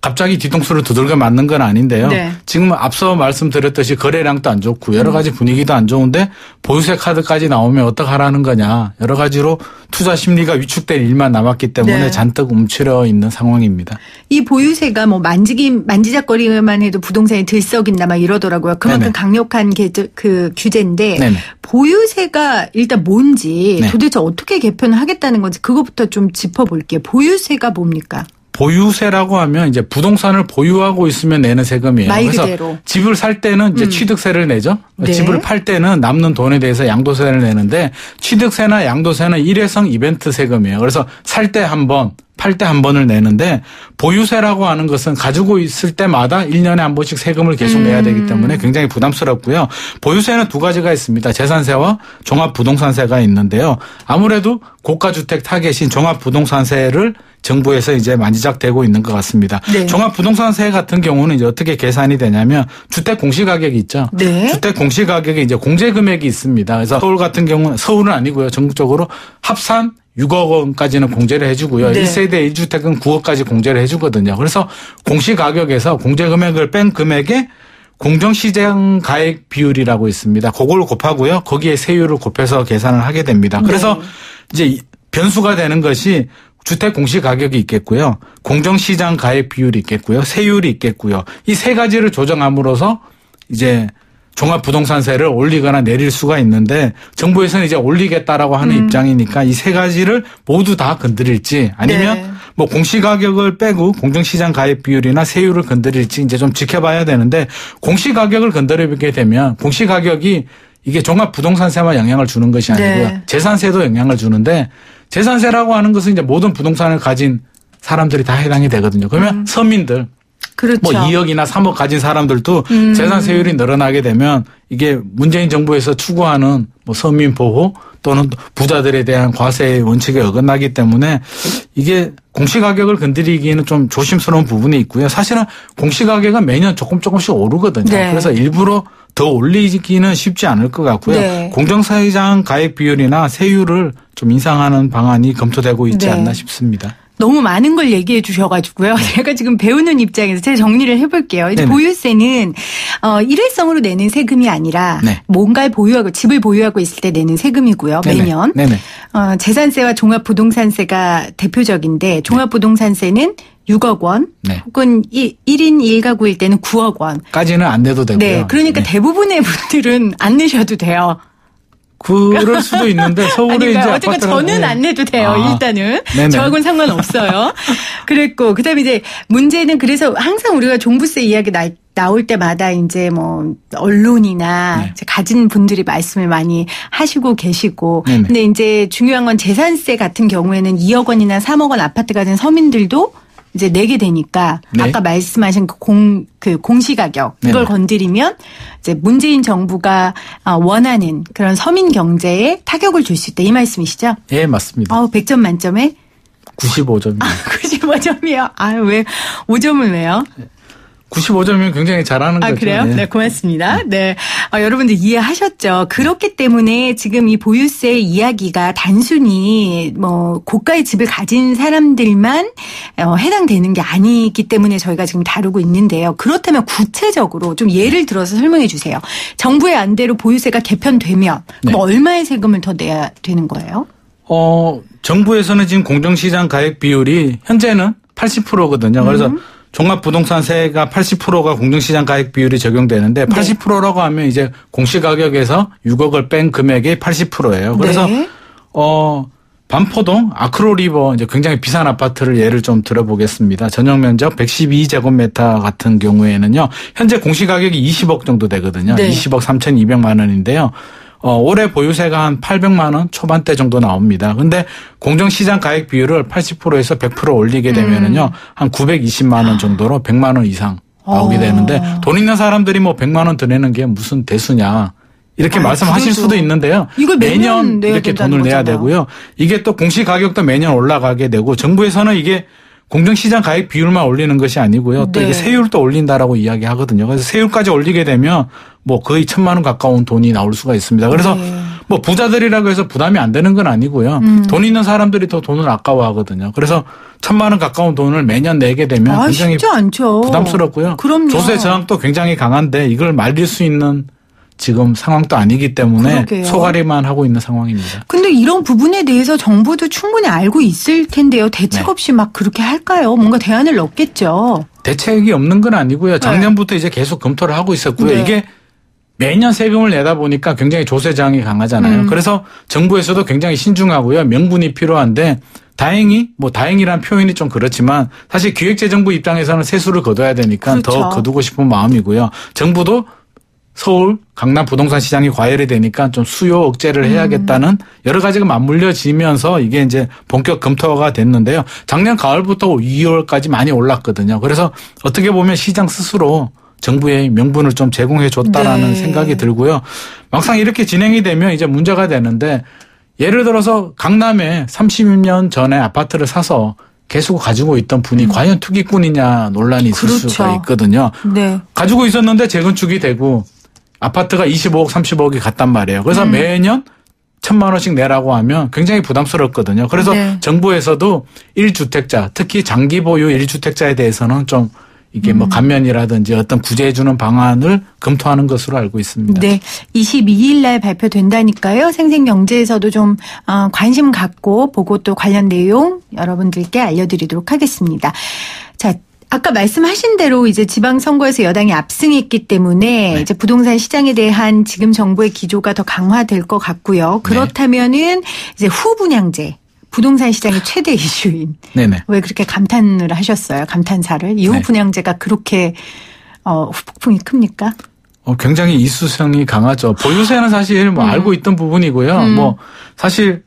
갑자기 뒤통수를 두들겨 맞는 건 아닌데요. 네. 지금 앞서 말씀드렸듯이 거래량도 안 좋고 여러 가지 분위기도 안 좋은데 보유세 카드까지 나오면 어떡하라는 거냐. 여러 가지로 투자 심리가 위축될 일만 남았기 때문에 네. 잔뜩 움츠려 있는 상황입니다. 이 보유세가 만지작거리만 해도 부동산이 들썩인다 막 이러더라고요. 그만큼 네네. 강력한 그 규제인데 네네. 보유세가 일단 뭔지 네. 도대체 어떻게 개편을 하겠다는 건지 그것부터 좀 짚어볼게요. 보유세가 뭡니까? 보유세라고 하면 이제 부동산을 보유하고 있으면 내는 세금이에요. 말 그래서 그대로. 집을 살 때는 이제 취득세를 내죠. 네. 집을 팔 때는 남는 돈에 대해서 양도세를 내는데 취득세나 양도세는 일회성 이벤트 세금이에요. 그래서 살 때 한 번, 팔 때 한 번을 내는데 보유세라고 하는 것은 가지고 있을 때마다 1년에 한 번씩 세금을 계속 내야 되기 때문에 굉장히 부담스럽고요. 보유세는 두 가지가 있습니다. 재산세와 종합부동산세가 있는데요. 아무래도 고가주택 타겟인 종합부동산세를 정부에서 이제 만지작대고 있는 것 같습니다. 네. 종합부동산세 같은 경우는 이제 어떻게 계산이 되냐면 주택 공시가격이 있죠. 네. 주택 공시가격에 이제 공제금액이 있습니다. 그래서 서울 같은 경우는 서울은 아니고요. 전국적으로 합산 6억 원까지는 공제를 해주고요. 네. 1세대 1주택은 9억까지 공제를 해주거든요. 그래서 공시가격에서 공제금액을 뺀 금액에 공정시장 가액 비율이라고 있습니다. 그걸 곱하고요. 거기에 세율을 곱해서 계산을 하게 됩니다. 그래서 네. 이제 변수가 되는 것이 주택 공시가격이 있겠고요. 공정시장 가액 비율이 있겠고요. 세율이 있겠고요. 이 세 가지를 조정함으로써 이제 종합부동산세를 올리거나 내릴 수가 있는데 정부에서는 이제 올리겠다라고 하는 입장이니까 이 세 가지를 모두 다 건드릴지 아니면 네. 뭐 공시가격을 빼고 공정시장 가입 비율이나 세율을 건드릴지 이제 좀 지켜봐야 되는데 공시가격을 건드리게 되면 공시가격이 이게 종합부동산세만 영향을 주는 것이 아니고요. 네. 재산세도 영향을 주는데 재산세라고 하는 것은 이제 모든 부동산을 가진 사람들이 다 해당이 되거든요. 그러면 서민들 그렇죠. 뭐 2억이나 3억 가진 사람들도 재산세율이 늘어나게 되면 이게 문재인 정부에서 추구하는 뭐 서민 보호 또는 부자들에 대한 과세의 원칙에 어긋나기 때문에 이게 공시가격을 건드리기에는 좀 조심스러운 부분이 있고요. 사실은 공시가격은 매년 조금씩 오르거든요. 네. 그래서 일부러 더 올리기는 쉽지 않을 것 같고요. 네. 공정시장 가입 비율이나 세율을 좀 인상하는 방안이 검토되고 있지 네. 않나 싶습니다. 너무 많은 걸 얘기해 주셔가지고요. 제가 지금 배우는 입장에서 제가 정리를 해볼게요. 이제 네네. 보유세는 일회성으로 내는 세금이 아니라 네. 뭔가를 보유하고 집을 보유하고 있을 때 내는 세금이고요. 네네. 매년. 네네. 재산세와 종합부동산세가 대표적인데 종합부동산세는 6억 원 네. 혹은 1인 1가구일 때는 9억 원. 까지는 안 내도 되고요. 네. 그러니까 네. 대부분의 분들은 안 내셔도 돼요. 그럴 수도 있는데 서울에 이제 아닌가요? 어쨌든 아파트는 저는 안 내도 돼요. 아. 일단은. 네네. 저하고는 상관없어요. 그랬고 그다음에 이제 문제는 그래서 항상 우리가 종부세 이야기 나올 때마다 이제 뭐 언론이나 네. 이제 가진 분들이 말씀을 많이 하시고 계시고 네네. 근데 이제 중요한 건 재산세 같은 경우에는 2억 원이나 3억 원 아파트 가진 서민들도 이제 내게 되니까 네. 아까 말씀하신 그 공시가격 이걸 네네. 건드리면 이제 문재인 정부가 원하는 그런 서민 경제에 타격을 줄 수 있다 이 말씀이시죠? 예, 맞습니다. 100점 만점에 95점입니다. 95점이요. 왜 5점을 왜요? 95점이면 굉장히 잘하는 거죠. 그래요? 예. 네, 고맙습니다. 네. 여러분들 이해하셨죠? 그렇기 때문에 지금 이 보유세 이야기가 단순히 뭐 고가의 집을 가진 사람들만 해당되는 게 아니기 때문에 저희가 지금 다루고 있는데요. 그렇다면 구체적으로 좀 예를 들어서 설명해 주세요. 정부의 안대로 보유세가 개편되면 네. 뭐 얼마의 세금을 더 내야 되는 거예요? 정부에서는 지금 공정시장 가액 비율이 현재는 80%거든요. 그래서 종합부동산세가 80%가 공정시장 가액 비율이 적용되는데 80%라고 하면 이제 공시가격에서 6억을 뺀 금액의 80%예요. 그래서 네. 반포동 아크로리버 이제 굉장히 비싼 아파트를 예를 좀 들어보겠습니다. 전용 면적 112제곱미터 같은 경우에는요. 현재 공시가격이 20억 정도 되거든요. 네. 20억 3,200만 원인데요. 올해 보유세가 한 800만 원 초반대 정도 나옵니다. 근데 공정시장 가액 비율을 80%에서 100% 올리게 되면은요. 한 920만 원 정도로 100만 원 이상 나오게 되는데 돈 있는 사람들이 뭐 100만 원 더 내는 게 무슨 대수냐. 이렇게 말씀하실 그래도 수도 있는데요. 이걸 매년 내야 이렇게 된다는 돈을 내야 거잖아요. 되고요. 이게 또 공시가격도 매년 올라가게 되고 정부에서는 이게 공정시장 가액 비율만 올리는 것이 아니고요. 또 네. 이게 세율도 올린다라고 이야기하거든요. 그래서 세율까지 올리게 되면 뭐 거의 1,000만 원 가까운 돈이 나올 수가 있습니다. 그래서 네. 뭐 부자들이라고 해서 부담이 안 되는 건 아니고요. 돈 있는 사람들이 더 돈을 아까워하거든요. 그래서 1,000만 원 가까운 돈을 매년 내게 되면 굉장히 쉽지 않죠. 부담스럽고요. 그럼요. 조세 저항도 굉장히 강한데 이걸 말릴 수 있는 지금 상황도 아니기 때문에 그러게요. 소가리만 하고 있는 상황입니다. 근데 이런 부분에 대해서 정부도 충분히 알고 있을 텐데요. 대책 네. 없이 막 그렇게 할까요? 뭔가 대안을 넣겠죠. 대책이 없는 건 아니고요. 작년부터 이제 계속 검토를 하고 있었고요. 네. 이게 매년 세금을 내다 보니까 굉장히 조세 저항이 강하잖아요. 그래서 정부에서도 굉장히 신중하고요. 명분이 필요한데 다행이란 표현이 좀 그렇지만 사실 기획재정부 입장에서는 세수를 거둬야 되니까 그렇죠. 더 거두고 싶은 마음이고요. 정부도 서울, 강남 부동산 시장이 과열이 되니까 좀 수요 억제를 해야겠다는 여러 가지가 맞물려지면서 이게 이제 본격 검토가 됐는데요. 작년 가을부터 2월까지 많이 올랐거든요. 그래서 어떻게 보면 시장 스스로 정부의 명분을 좀 제공해 줬다라는 네. 생각이 들고요. 막상 이렇게 진행이 되면 이제 문제가 되는데 예를 들어서 강남에 30년 전에 아파트를 사서 계속 가지고 있던 분이 과연 투기꾼이냐 논란이 있을 그렇죠. 수가 있거든요. 네. 가지고 있었는데 재건축이 되고 아파트가 25억, 30억이 갔단 말이에요. 그래서 매년 1,000만 원씩 내라고 하면 굉장히 부담스럽거든요. 그래서 네. 정부에서도 1주택자, 특히 장기 보유 1주택자에 대해서는 좀 이게 뭐 감면이라든지 어떤 구제해 주는 방안을 검토하는 것으로 알고 있습니다. 네. 22일 날 발표된다니까요. 생생경제에서도 좀 관심 갖고 보고 또 관련 내용 여러분들께 알려드리도록 하겠습니다. 자, 아까 말씀하신 대로 이제 지방선거에서 여당이 압승했기 때문에 네. 이제 부동산 시장에 대한 지금 정부의 기조가 더 강화될 것 같고요. 그렇다면은 이제 후분양제. 부동산 시장의 최대 이슈인. 네네. 왜 그렇게 감탄을 하셨어요? 감탄사를. 이 후분양제가 그렇게 후폭풍이 큽니까? 굉장히 이수성이 강하죠. 보유세는 사실 뭐 알고 있던 부분이고요. 뭐 사실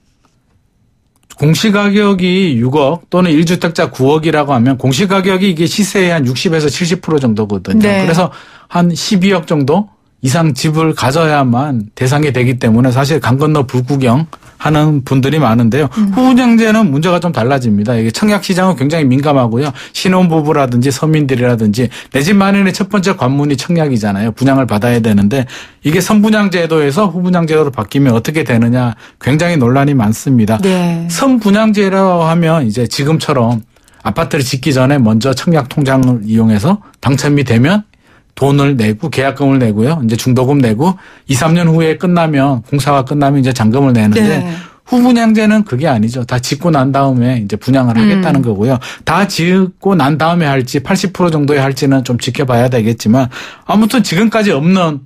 공시가격이 6억 또는 1주택자 9억이라고 하면 공시가격이 이게 시세의 한 60에서 70% 정도거든요. 네. 그래서 한 12억 정도 이상 집을 가져야만 대상이 되기 때문에 사실 강 건너 불구경 하는 분들이 많은데요. 후분양제는 문제가 좀 달라집니다. 이게 청약 시장은 굉장히 민감하고요. 신혼부부라든지 서민들이라든지 내 집 마련의 첫 번째 관문이 청약이잖아요. 분양을 받아야 되는데 이게 선분양제도에서 후분양제도로 바뀌면 어떻게 되느냐 굉장히 논란이 많습니다. 네. 선분양제라고 하면 이제 지금처럼 아파트를 짓기 전에 먼저 청약 통장을 이용해서 당첨이 되면 돈을 내고 계약금을 내고요. 이제 중도금 내고 2, 3년 후에 끝나면 공사가 끝나면 이제 잔금을 내는데 네. 후분양제는 그게 아니죠. 다 짓고 난 다음에 이제 분양을 하겠다는 거고요. 다 짓고 난 다음에 할지 80% 정도에 할지는 좀 지켜봐야 되겠지만 아무튼 지금까지 없는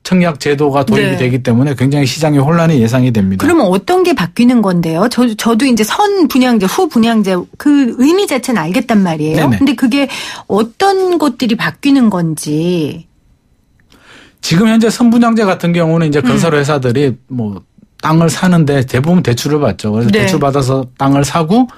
청약 제도가 도입이 네. 되기 때문에 굉장히 시장의 혼란이 예상이 됩니다. 그러면 어떤 게 바뀌는 건데요? 저도 이제 선분양제, 후분양제 그 의미 자체는 알겠단 말이에요. 네네. 근데 그게 어떤 것들이 바뀌는 건지. 지금 현재 선분양제 같은 경우는 이제 건설회사들이 뭐 땅을 사는데 대부분 대출을 받죠. 그래서 네. 대출 받아서 땅을 사고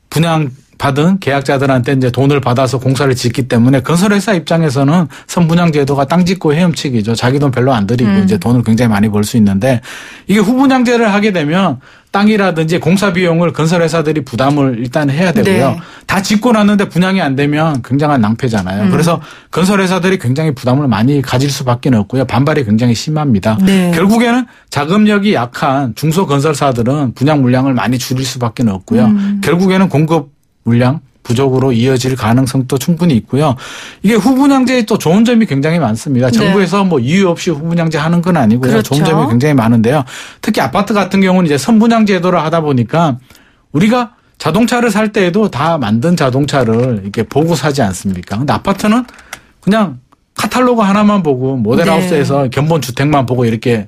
분양 받은 계약자들한테 이제 돈을 받아서 공사를 짓기 때문에 건설회사 입장에서는 선분양 제도가 땅 짓고 헤엄치기죠. 자기 돈 별로 안 들이고 이제 돈을 굉장히 많이 벌 수 있는데 이게 후분양제를 하게 되면 땅이라든지 공사 비용을 건설회사들이 부담을 일단 해야 되고요. 네. 다 짓고 났는데 분양이 안 되면 굉장한 낭패잖아요. 그래서 건설회사들이 굉장히 부담을 많이 가질 수밖에 없고요. 반발이 굉장히 심합니다. 네. 결국에는 자금력이 약한 중소건설사들은 분양 물량을 많이 줄일 수밖에 없고요. 결국에는 공급 물량 부족으로 이어질 가능성도 충분히 있고요. 이게 후분양제의 또 좋은 점이 굉장히 많습니다. 네. 정부에서 뭐 이유 없이 후분양제 하는 건 아니고요. 그렇죠. 좋은 점이 굉장히 많은데요. 특히 아파트 같은 경우는 이제 선분양 제도를 하다 보니까 우리가 자동차를 살 때에도 다 만든 자동차를 이렇게 보고 사지 않습니까? 근데 아파트는 그냥 카탈로그 하나만 보고 모델하우스에서 견본 주택만 보고 이렇게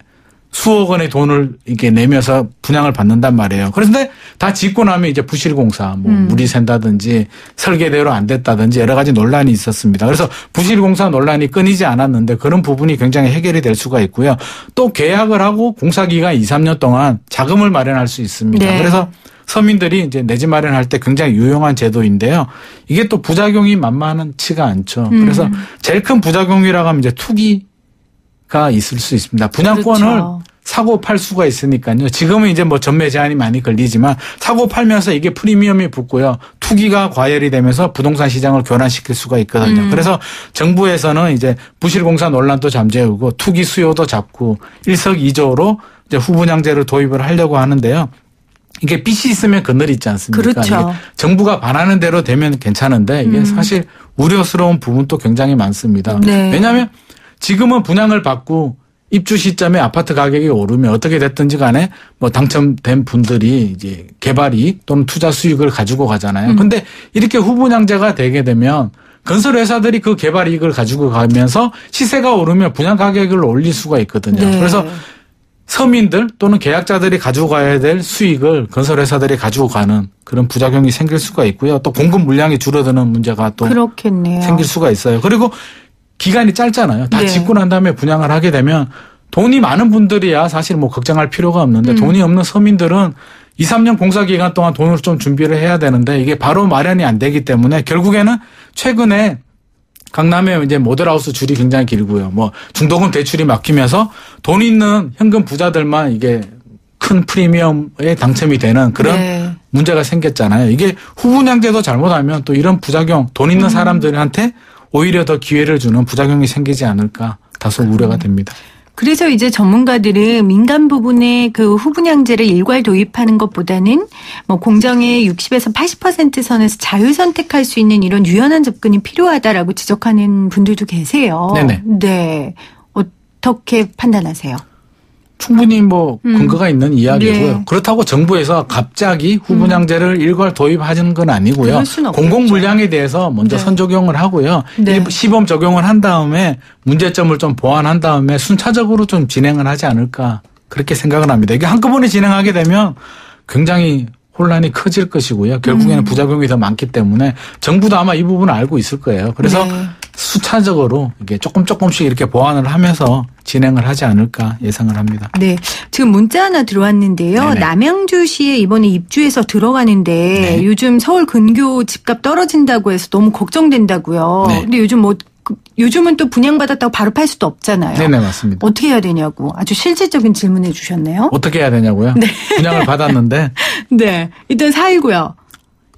수억 원의 돈을 이렇게 내면서 분양을 받는단 말이에요. 그런데 다 짓고 나면 이제 부실공사, 뭐 물이 샌다든지 설계대로 안 됐다든지 여러 가지 논란이 있었습니다. 그래서 부실공사 논란이 끊이지 않았는데 그런 부분이 굉장히 해결이 될 수가 있고요. 또 계약을 하고 공사기간 2, 3년 동안 자금을 마련할 수 있습니다. 네. 그래서 서민들이 이제 내 집 마련할 때 굉장히 유용한 제도인데요. 이게 또 부작용이 만만치가 않죠. 그래서 제일 큰 부작용이라고 하면 이제 투기가 있을 수 있습니다. 분양권을 그렇죠. 사고 팔 수가 있으니까요. 지금은 이제 뭐 전매 제한이 많이 걸리지만 사고 팔면서 이게 프리미엄이 붙고요. 투기가 과열이 되면서 부동산 시장을 교란시킬 수가 있거든요. 그래서 정부에서는 이제 부실공사 논란도 잠재우고 투기 수요도 잡고 일석이조로 이제 후분양제를 도입을 하려고 하는데요. 이게 빚이 있으면 그늘이 있지 않습니까? 그렇죠. 이게 정부가 바라는 대로 되면 괜찮은데 이게 사실 우려스러운 부분도 굉장히 많습니다. 네. 왜냐하면 지금은 분양을 받고 입주 시점에 아파트 가격이 오르면 어떻게 됐든지 간에 뭐 당첨된 분들이 이제 개발 이익 또는 투자 수익을 가지고 가잖아요. 근데 이렇게 후분양제가 되게 되면 건설 회사들이 그 개발 이익을 가지고 가면서 시세가 오르면 분양 가격을 올릴 수가 있거든요. 네. 그래서 서민들 또는 계약자들이 가지고 가야 될 수익을 건설 회사들이 가지고 가는 그런 부작용이 생길 수가 있고요. 또 공급 물량이 줄어드는 문제가 또 그렇겠네요. 생길 수가 있어요. 그리고 기간이 짧잖아요. 다 네. 짓고 난 다음에 분양을 하게 되면 돈이 많은 분들이야 사실 뭐 걱정할 필요가 없는데 돈이 없는 서민들은 2, 3년 공사 기간 동안 돈을 좀 준비를 해야 되는데 이게 바로 마련이 안 되기 때문에 결국에는 최근에 강남에 이제 모델하우스 줄이 굉장히 길고요. 뭐 중도금 대출이 막히면서 돈 있는 현금 부자들만 이게 큰 프리미엄에 당첨이 되는 그런 네. 문제가 생겼잖아요. 이게 후분양제도 잘못하면 또 이런 부작용 돈 있는 사람들한테 오히려 더 기회를 주는 부작용이 생기지 않을까 다소 우려가 됩니다. 그래서 이제 전문가들은 민간 부분에 그 후분양제를 일괄 도입하는 것보다는 뭐 공정의 60에서 80% 선에서 자유 선택할 수 있는 이런 유연한 접근이 필요하다라고 지적하는 분들도 계세요. 네네. 네. 어떻게 판단하세요? 충분히 뭐 근거가 있는 이야기고요. 네. 그렇다고 정부에서 갑자기 후분양제를 일괄 도입하는 건 아니고요. 그럴 수는 없겠죠. 공공물량에 대해서 먼저 네. 선적용을 하고요. 네. 시범 적용을 한 다음에 문제점을 좀 보완한 다음에 순차적으로 좀 진행을 하지 않을까 그렇게 생각을 합니다. 이게 한꺼번에 진행하게 되면 굉장히 혼란이 커질 것이고요. 결국에는 부작용이 더 많기 때문에 정부도 아마 이 부분을 알고 있을 거예요. 그래서 네. 수차적으로 이게 조금씩 이렇게 보완을 하면서 진행을 하지 않을까 예상을 합니다. 네. 지금 문자 하나 들어왔는데요. 네네. 남양주시에 이번에 입주해서 들어가는데 네. 요즘 서울 근교 집값 떨어진다고 해서 너무 걱정된다고요. 네. 근데 요즘은 또 분양받았다고 바로 팔 수도 없잖아요. 네네, 맞습니다. 어떻게 해야 되냐고 아주 실질적인 질문해 주셨네요. 어떻게 해야 되냐고요? 분양을 받았는데 네. 일단 살고요.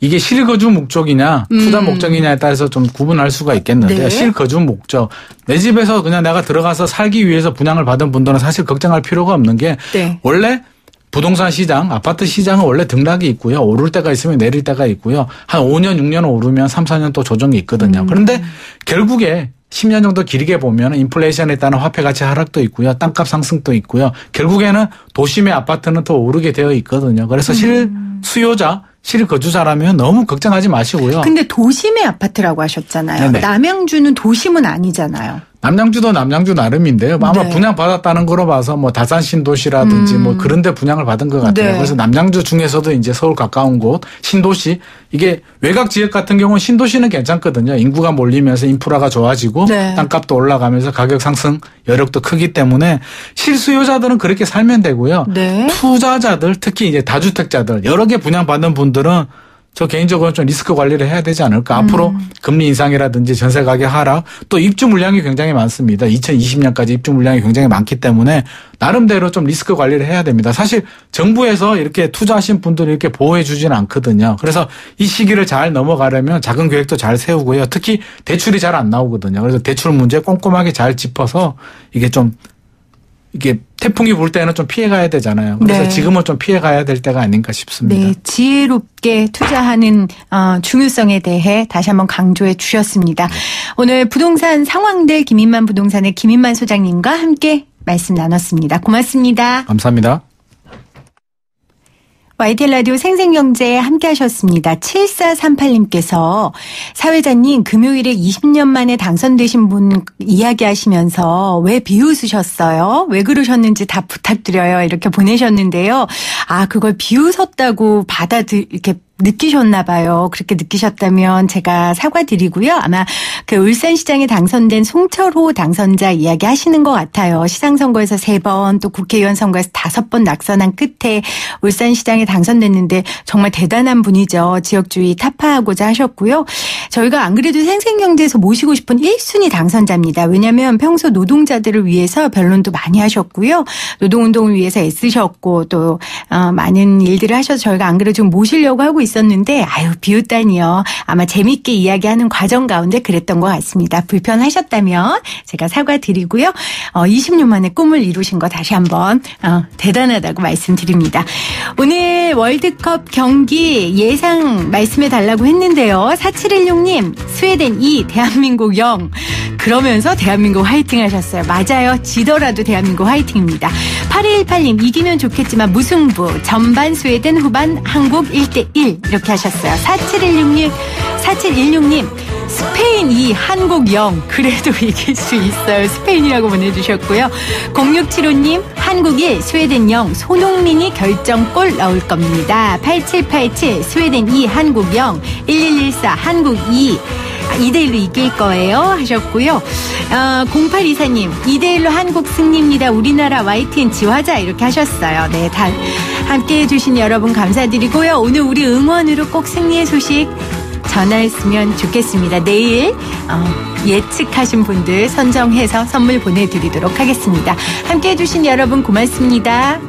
이게 실거주 목적이냐 투자 목적이냐에 따라서 좀 구분할 수가 있겠는데요. 네. 실거주 목적. 내 집에서 그냥 내가 들어가서 살기 위해서 분양을 받은 분들은 사실 걱정할 필요가 없는 게 네. 원래 부동산 시장, 아파트 시장은 원래 등락이 있고요. 오를 때가 있으면 내릴 때가 있고요. 한 5년, 6년 오르면 3, 4년 또 조정이 있거든요. 그런데 결국에 10년 정도 길게 보면 인플레이션에 따른 화폐 가치 하락도 있고요. 땅값 상승도 있고요. 결국에는 도심의 아파트는 더 오르게 되어 있거든요. 그래서 실수요자, 실거주자라면 너무 걱정하지 마시고요. 근데 도심의 아파트라고 하셨잖아요. 네네. 남양주는 도심은 아니잖아요. 남양주도 남양주 나름인데요. 아마 네. 분양받았다는 거로 봐서 뭐 다산 신도시라든지 뭐 그런 데 분양을 받은 것 같아요. 네. 그래서 남양주 중에서도 이제 서울 가까운 곳, 신도시, 이게 외곽 지역 같은 경우는 신도시는 괜찮거든요. 인구가 몰리면서 인프라가 좋아지고 네. 땅값도 올라가면서 가격 상승 여력도 크기 때문에 실수요자들은 그렇게 살면 되고요. 네. 투자자들, 특히 이제 다주택자들, 여러 개 분양받는 분들은 저 개인적으로는 좀 리스크 관리를 해야 되지 않을까. 앞으로 금리 인상이라든지 전세 가격 하락, 또 입주 물량이 굉장히 많습니다. 2020년까지 입주 물량이 굉장히 많기 때문에 나름대로 좀 리스크 관리를 해야 됩니다. 사실 정부에서 이렇게 투자하신 분들을 이렇게 보호해 주지는 않거든요. 그래서 이 시기를 잘 넘어가려면 자금 계획도 잘 세우고요. 특히 대출이 잘 안 나오거든요. 그래서 대출 문제 꼼꼼하게 잘 짚어서 이게 좀 이게 태풍이 불 때는 좀 피해가야 되잖아요. 그래서 네. 지금은 좀 피해가야 될 때가 아닌가 싶습니다. 네, 지혜롭게 투자하는 중요성에 대해 다시 한번 강조해 주셨습니다. 오늘 부동산 상황들 김인만 부동산의 김인만 소장님과 함께 말씀 나눴습니다. 고맙습니다. 감사합니다. YTN 라디오 생생경제에 함께 하셨습니다. 7438님께서 사회자님 금요일에 20년 만에 당선되신 분 이야기하시면서 왜 비웃으셨어요? 왜 그러셨는지 다 부탁드려요. 이렇게 보내셨는데요. 아, 그걸 비웃었다고 이렇게 느끼셨나 봐요. 그렇게 느끼셨다면 제가 사과드리고요. 아마 그 울산시장에 당선된 송철호 당선자 이야기 하시는 것 같아요. 시장선거에서 3번 또 국회의원 선거에서 5번 낙선한 끝에 울산시장에 당선됐는데 정말 대단한 분이죠. 지역주의 타파하고자 하셨고요. 저희가 안 그래도 생생경제에서 모시고 싶은 1순위 당선자입니다. 왜냐하면 평소 노동자들을 위해서 변론도 많이 하셨고요. 노동운동을 위해서 애쓰셨고 또 많은 일들을 하셔서 저희가 안 그래도 지금 모시려고 하고 있었는데 아유 비웃다니요. 아마 재밌게 이야기하는 과정 가운데 그랬던 것 같습니다. 불편하셨다면 제가 사과드리고요. 20년 만에 꿈을 이루신 거 다시 한번 대단하다고 말씀드립니다. 오늘 월드컵 경기 예상 말씀해달라고 했는데요. 4716님 스웨덴 2 대한민국 0 그러면서 대한민국 화이팅 하셨어요. 맞아요. 지더라도 대한민국 화이팅입니다. 8218님 이기면 좋겠지만 무승부 전반 스웨덴 후반 한국 1대1 이렇게 하셨어요. 4716님 스페인 2 한국 0 그래도 이길 수 있어요. 스페인이라고 보내주셨고요. 0675님 한국 1 스웨덴 0 손흥민이 결정골 넣을 겁니다. 8787 스웨덴 2 한국 0 1114 한국 2대1로 이길 거예요 하셨고요. 0824님 2대1로 한국 승리입니다. 우리나라 YTN 지화자 이렇게 하셨어요. 네, 다 함께해 주신 여러분 감사드리고요. 오늘 우리 응원으로 꼭 승리의 소식 전했으면 좋겠습니다. 내일 예측하신 분들 선정해서 선물 보내드리도록 하겠습니다. 함께해 주신 여러분 고맙습니다.